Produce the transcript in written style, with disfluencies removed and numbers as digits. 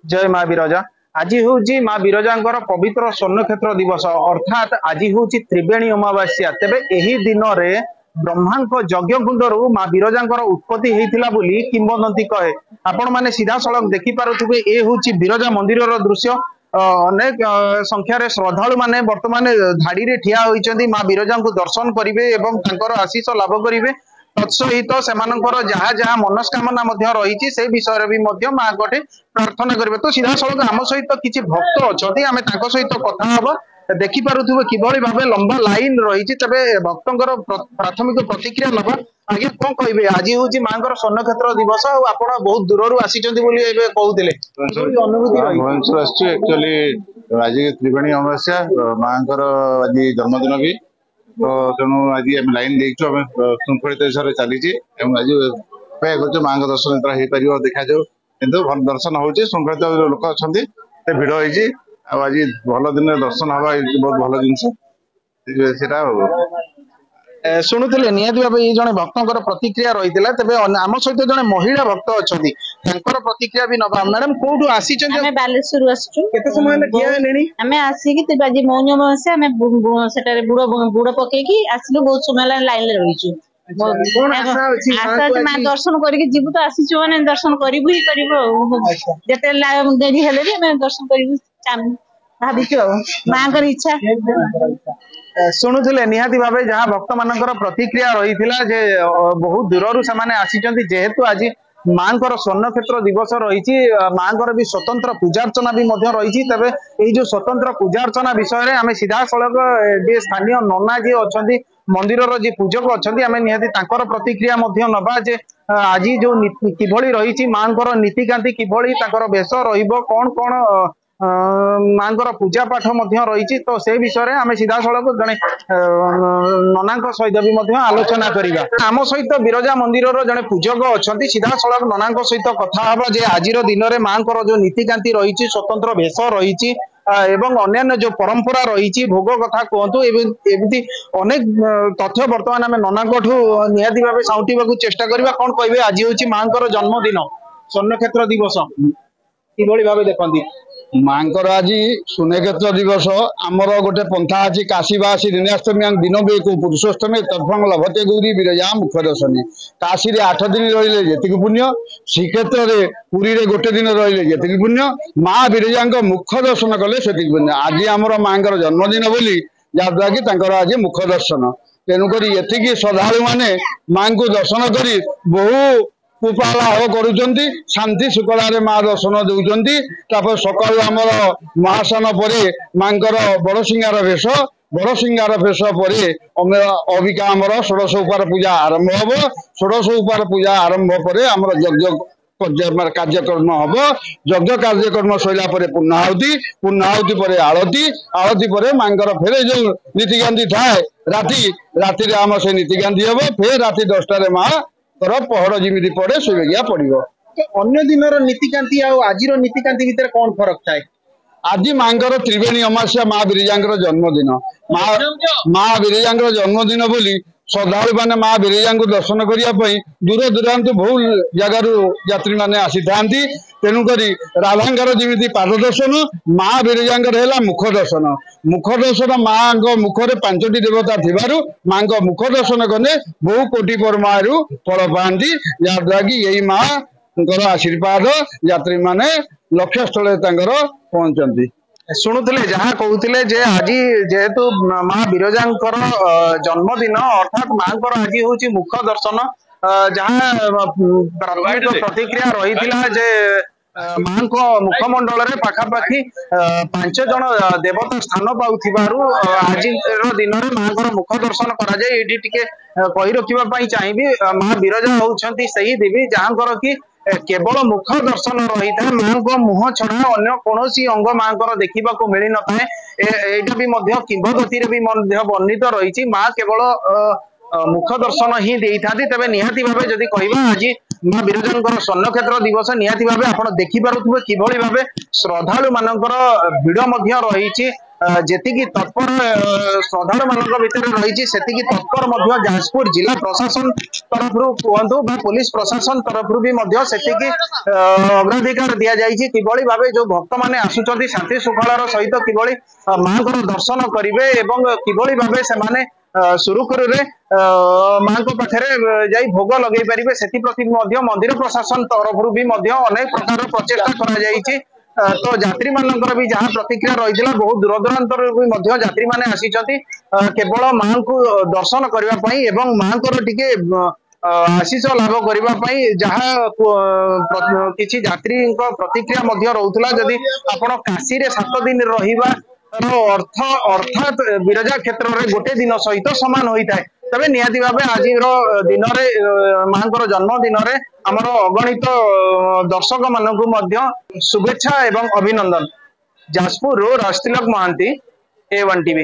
जय माँ बिरजा। आज हूँ माँ बिरजा पवित्र स्वर्णक्षेत्र दिवस अर्थात आज हूँ त्रिवेणी अमावास्या। तेबे एही दिन रे ब्रह्मा यज्ञ कुंडरू माँ बिरजा उत्पत्ति होता किंवदंती कहे। आपण मैंने सीधा सड़क देखिपे ये हूँ बिरजा मंदिर दृश्य। अनेक संख्यार श्रद्धालु मैंने वर्तमान धाड़ी रे ठिया होइचंदी माँ बिरजा को दर्शन करेंगे और आशीष लाभ करेंगे। तत्सहित सेमानंकर जहाँ जहाँ मनस्कामना रही से विषय भी माँ गोटे प्रार्थना करेंगे। तो सीधा सड़क आम सहित किसी भक्त अच्छा आम सहित कथा हम देखिपे किभली भाव लंबा लाइन रही। तेरे भक्तर प्राथमिक प्रतिक्रिया नवा। आगे कौन कहे आज हूँ माँ स्वर्णक्षेत्र दिवस आप बहुत दूर आसी कहते एक्चुअली आज त्रिवेणी अमावास्या माँ आज जन्मदिन भी तो तेणु आज लाइन देखु आम श्रृंखलित हिसाब से चली आज अपेक्षा कर माँ दर्शन हो देखा जाऊ किंतु दर्शन हो श्रृंखलित लोक अच्छा भिड़ होती आज भल दिन दर्शन हवा बहुत भल जिन शुणुले निहत भाव ये जड़े भक्तर प्रतिक्रिया रही है। तेज आम सहित जड़े महिला भक्त अच्छा प्रतिक्रिया भी नवा। मैडम कौटू आसी बालेश्वर केते समय आम आसिक आज मौन अमावास्या बुड़ पकईकी आसलु बहुत समय लाइन रही माँ दर्शन करके जीव तो आसीचु मैंने दर्शन करू ही करते डेरी हेले दर्शन कर भाविचु माँ इच्छा। शुणुले निहाती भाव जहाँ भक्त मानकर प्रतिक्रिया रही जे बहुत दूर से आसी जेहेतु आज माँ स्वर्णक्षेत्र दिवस रही माँ भी स्वतंत्र पूजार्चना भी रही। तेरे ये स्वतंत्र पूजार्चना विषय में आम सीधा सड़क जे स्थानीय नना जी अच्छा मंदिर जी पूजक अच्छा आम निहाती प्रतिक्रिया नवा जे आज जो किभली रही माँ नीतिकांति किभली वेश कौन कौन माँ पूजा पाठ रही। तो से विषय में आम सीधा सड़क जड़े नना सहित भी आलोचना करवा। आम सहित बिरजा मंदिर जड़े पूजक अच्छा सीधा सड़क नना सहित कथा हम जे आज दिन में माँ जो नीतिकांति रही स्वतंत्र वेश रही एवं अन्य जो परंपरा रही भोग कथा कहतु एमती अनेक तथ्य बर्तमान आम नना निहाती भाव साउंटा चेष्टा करवा। कौन कहे आज हूँ माँ जन्मदिन स्वर्णक्षेत्र दिवस किभली भाव देखती माँ आज स्वर्णक्षेत्र दिवस आमर गोटे पंथा अच्छी काशीवासी दिनाष्टमी दिन भी पुरुषोत्तमी तत्फंग लभते गौरी विरजा मुख दर्शनी। काशी 8 दिन रही जी पुण्य श्रीक्षेत्र में पुरी रे गोटे दिन रही जी पुण्य माँ विरजा मुख दर्शन कले से पुण्य। आज आमर माँ जन्मदिन बोली जहाद्वारा कि आज मुख दर्शन तेणुक ये श्रद्धालु मैंने माँ को दर्शन कर बहु उपालाभ करुँच शांति शुक्ला माँ दर्शन दौरान सकाल आमर महासन पर माँ बड़ सिंगार भेष पर अबिका आमर षोड़श उपहार पूजा आरंभ हम। षोड़श उपहार पूजा आरंभ पर आमर यज्ञ कार्यक्रम हम। यज्ञ कार्यक्रम सैला पूर्णाहुति पर आलती पर माँ फेर जो नीतिकांति थाए राति आम से नीतिकांति हम फेर राति 10टार माँ पहर जमी पड़े सुबह पड़ो। अन्य दिन नीतिकांति आज नीतिकांति भितर कौन फरक थाए? आज माँ त्रिवेणी अमावास्या माँ बिरजा जन्मदिन माँ बिरजा जन्मदिन बोली श्रद्धालु मैंने माँ बिरजा दर्शन करने दूर दूरांत बहुत जगार यात्री मैंने आसी था। तेणुक राधांकर जमी पाद दर्शन माँ बिरजा मुख दर्शन माँ मुखरे 5टी देवता थी माँ मुख दर्शन कले बहु कोटि परमाणु फल पाती जहाद्वारा कि यही माँ आशीर्वाद यात्री माने लक्ष्य स्थल पहुंचती। शुणुले जहाँ कहते जे आज जेहेतु माँ बिरजा जन्मदिन अर्थात माँ आज हूँ मुख दर्शन जहाँ प्राथमिक प्रतिक्रिया रही जे माँ को मुखमंडल में पाखापाखि 5 जन देवता स्थान पाऊ आज दिन में माँ मुख दर्शन कराए। कही रखापी चाहिए माँ बिरजा होती से देवी जहाँ कि केवल मुख दर्शन रही था माँ को मुह छड़ा अन्य कौन अंग माँ देखा मिल न था। यहाँ भी किंवदंती भी वर्णित रही माँ केवल मुख दर्शन ही दे था। तेज निहाती भाव जदि कह आज माँ बिरजा स्वर्णक्षेत्र दिवस निहाती भाव आप देखिपे किभली भाव श्रद्धालु मानकर भिड़ रही जेतिकी तत्पर श्रद्धालु मान भितर रही सेतिकी तत्पर मध्य जाजपुर जिला प्रशासन तरफ कहतु पुलिस प्रशासन तरफ भी सेतिकी अग्राधिकार दि जाइए किभली भाव जो भक्त मैंने आसुंच शांति श्रृंखलार सहित किभली माँ दर्शन करेंगे एवं किभली भाव से सुरुखुरु माँ पाखे जाई भोग लगे पारे से मंदिर प्रशासन तरफ भी अनेक प्रकार प्रचेषा कर तो यात्री मानकर भी जहाँ प्रतिक्रिया रही बहुत दूर दूरांतर भी यात्री मैंने आसी केवल माँ को दर्शन करने एवं माँ टिके आशीष लाभ करने जहाँ किसी यात्री प्रतिक्रिया रोला जदि आपण काशी रे 7 दिन रहिबा अर्थ अर्थात विरजा क्षेत्र में गोटे दिन सहित सामान होता है तबे निहाती भाव आज दिन माँ जन्मदिन आमर अगणित दर्शक मानक शुभेच्छा एवं अभिनंदन। जाजपुर राजतिलक महांती A1 TV।